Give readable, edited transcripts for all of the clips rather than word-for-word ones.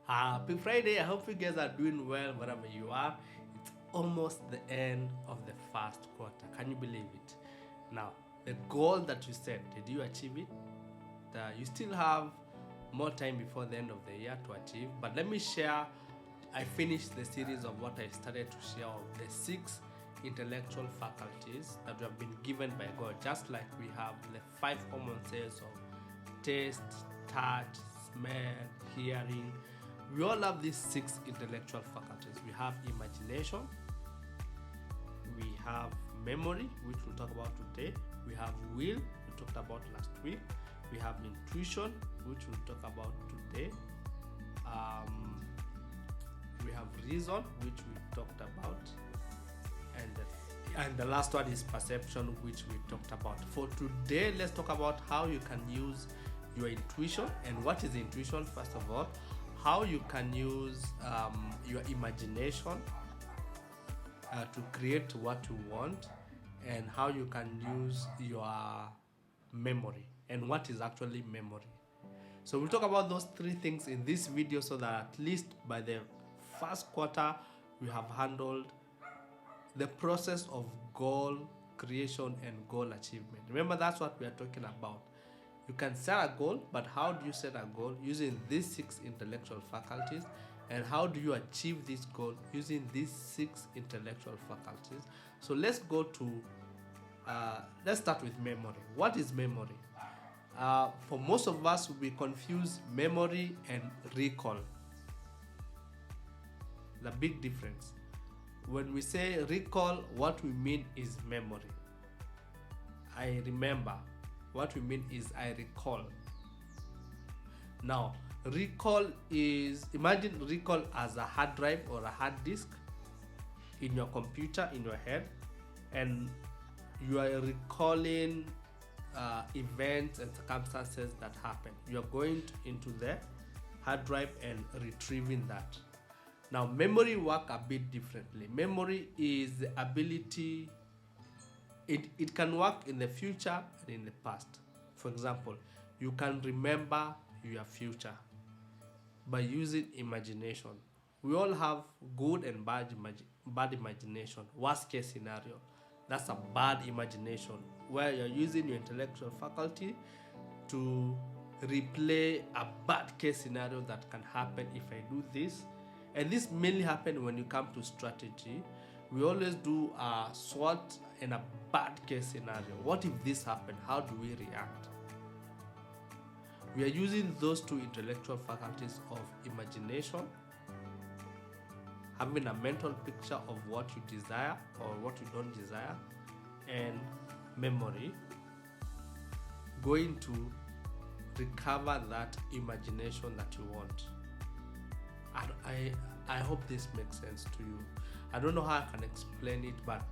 Happy Friday. I hope you guys are doing well wherever you are. It's almost the end of the first quarter. Can you believe it? Now, the goal that you set, did you achieve it? You still have more time before the end of the year to achieve. But let me share. I finished the series of what I started to share of the 6 intellectual faculties that we have been given by God, just like we have the 5 common sense of taste, touch, smell, hearing. We all have these 6 intellectual faculties. We have imagination, we have memory, which we'll talk about today, we have will, we talked about last week, we have intuition, which we'll talk about today, we have reason, which we talked about, and the last one is perception, which we talked about. For today, let's talk about how you can use your intuition. And what is intuition? First of all, how you can use your imagination to create what you want, and how you can use your memory, and what is actually memory. So we'll talk about those 3 things in this video, so that at least by the first quarter we have handled the process of goal creation and goal achievement. Remember, that's what we are talking about. You can set a goal, but how do you set a goal? Using these 6 intellectual faculties. And how do you achieve this goal? Using these 6 intellectual faculties. So let's go to, let's start with memory. What is memory? For most of us, we confuse memory and recall. The big difference. When we say recall, what we mean is memory. I remember. What we mean is I recall. Now, recall is, imagine recall as a hard drive or a hard disk in your computer, in your head, and you are recalling events and circumstances that happen. You are going into the hard drive and retrieving that. Now, memory work a bit differently. Memory is the ability, it can work in the future and in the past. For example, you can remember your future by using imagination. We all have good and bad imagination. Worst case scenario, that's a bad imagination, where you're using your intellectual faculty to replay a bad case scenario that can happen if I do this. And this mainly happens when you come to strategy. We always do a SWOT and a bad case scenario. What if this happened? How do we react? We are using those 2 intellectual faculties of imagination, having a mental picture of what you desire or what you don't desire, and memory, going to recover that imagination that you want. I hope this makes sense to you. I don't know how I can explain it, but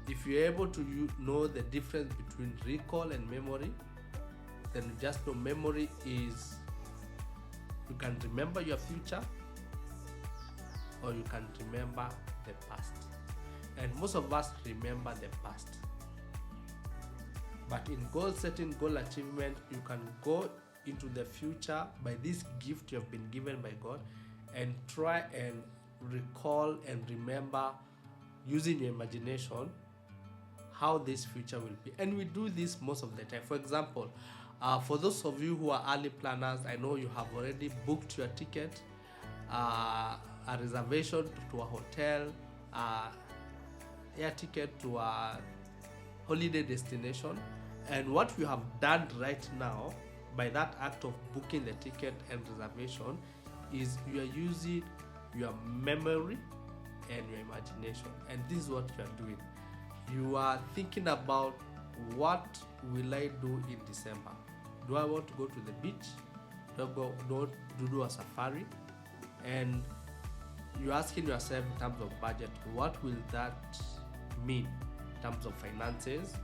if you're able to know the difference between recall and memory, then you just know memory is you can remember your future, or you can remember the past. And most of us remember the past. But in goal setting, goal achievement, you can go into the future by this gift you have been given by God, and try and recall and remember using your imagination how this future will be. And we do this most of the time. For example, for those of you who are early planners, I know you have already booked your ticket, a reservation to a hotel, air ticket to a holiday destination. And what you have done right now by that act of booking the ticket and reservation is you are using your memory and your imagination. And this is what you are doing. You are thinking about, what will I do in December? Do I want to go to the beach? Do a safari? And you're asking yourself in terms of budget, what will that mean in terms of finances?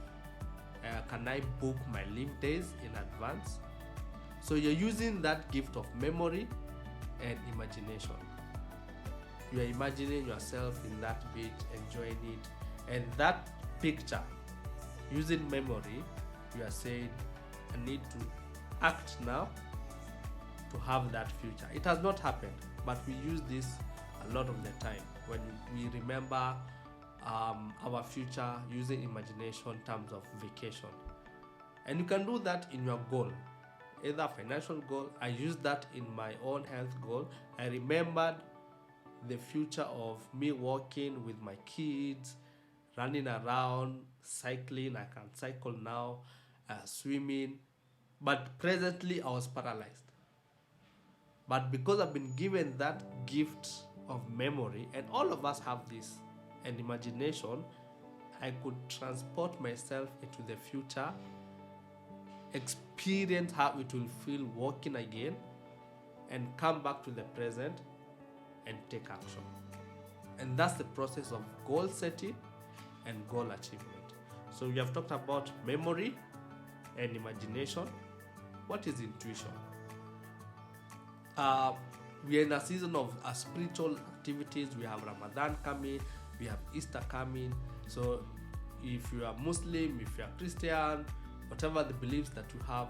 Can I book my leave days in advance? So you're using that gift of memory and imagination. You are imagining yourself in that beach, enjoying it, and that picture, using memory, you are saying, I need to act now to have that future. It has not happened, but we use this a lot of the time when we remember our future using imagination in terms of vacation. And you can do that in your goal, either financial goal. I use that in my own health goal. I remembered the future of me walking with my kids, running around, cycling. I can cycle now, swimming, but presently I was paralyzed. But because I've been given that gift of memory, and all of us have this, and imagination, I could transport myself into the future, experience how it will feel walking again, and come back to the present and take action. And that's the process of goal setting and goal achievement. So we have talked about memory and imagination. What is intuition? We are in a season of spiritual activities. We have Ramadan coming, we have Easter coming. So if you are Muslim, if you are Christian, whatever the beliefs that you have,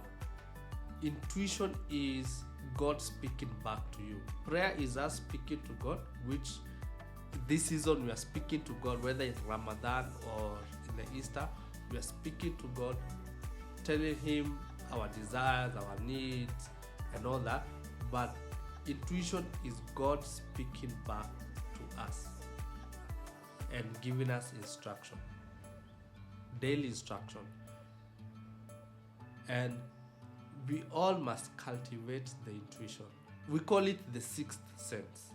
intuition is God speaking back to you. Prayer is us speaking to God, which this season we are speaking to God, whether it's Ramadan or in the Easter, we are speaking to God, telling Him our desires, our needs, and all that. But intuition is God speaking back to us and giving us instruction, daily instruction. And we all must cultivate the intuition. We call it the sixth sense.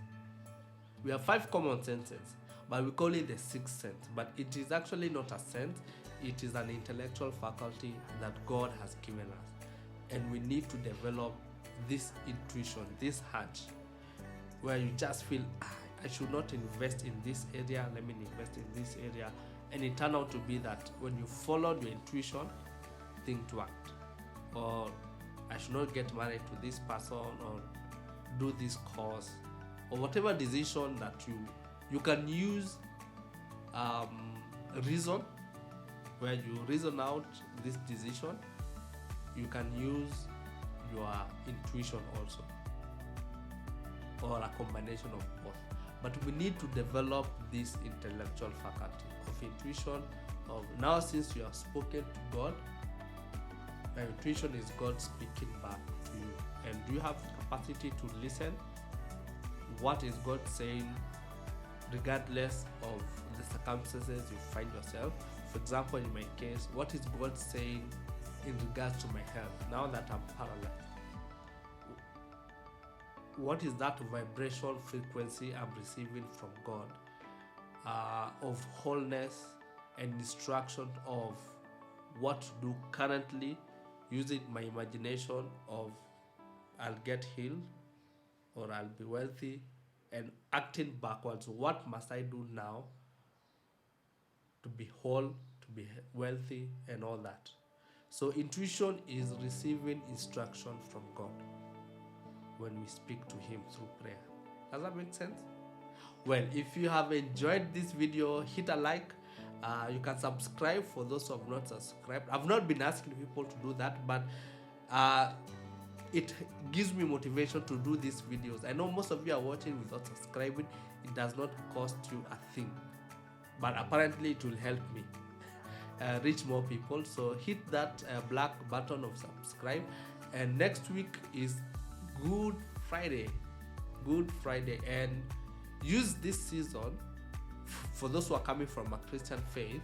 We have 5 common senses, but we call it the sixth sense. But it is actually not a sense, it is an intellectual faculty that God has given us. And we need to develop this intuition, this hunch, where you just feel, I should not invest in this area, let me invest in this area. And it turned out to be that when you followed your intuition, things worked. Or I should not get married to this person, or do this course, or whatever decision that you can use reason, where you reason out this decision. You can use your intuition also, or a combination of both. But we need to develop this intellectual faculty of intuition, of now, since you have spoken to God, your intuition is God speaking back to you. And do you have capacity to listen? What is God saying regardless of the circumstances you find yourself? For example, in my case, what is God saying in regards to my health now that I'm paralyzed? What is that vibration frequency I'm receiving from God of wholeness and instruction of what to do currently, using my imagination of I'll get healed or I'll be wealthy, and acting backwards. What must I do now to be whole, to be wealthy, and all that? So intuition is receiving instruction from God when we speak to Him through prayer. Does that make sense? Well, if you have enjoyed this video, hit a like. You can subscribe for those who have not subscribed. I've not been asking people to do that, but it gives me motivation to do these videos. I know most of you are watching without subscribing. It does not cost you a thing, but apparently it will help me reach more people. So hit that black button of subscribe. And next week is Good Friday, and use this season for those who are coming from a Christian faith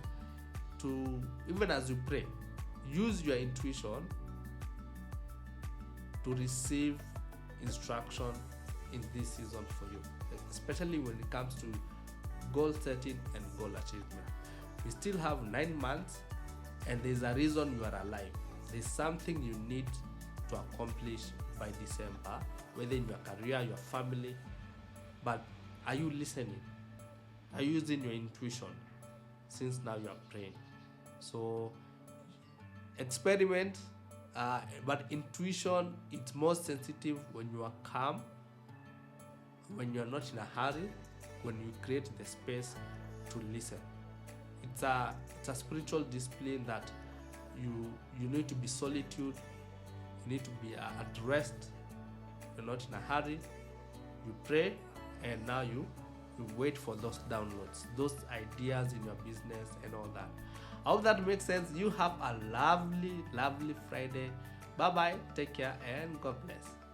to, even as you pray, use your intuition to receive instruction in this season for you, especially when it comes to goal setting and goal achievement. We still have 9 months, and there's a reason you are alive. There's something you need to accomplish by December, whether in your career, your family. But are you listening? Are you using your intuition since now you are praying? So experiment, but intuition, it's more sensitive when you are calm, when you are not in a hurry, when you create the space to listen. It's a spiritual discipline that you need to be solitude, you need to be at rest, you're not in a hurry, you pray, and now you wait for those downloads, those ideas in your business and all that. I hope that makes sense. You have a lovely Friday. Bye bye, take care, and God bless.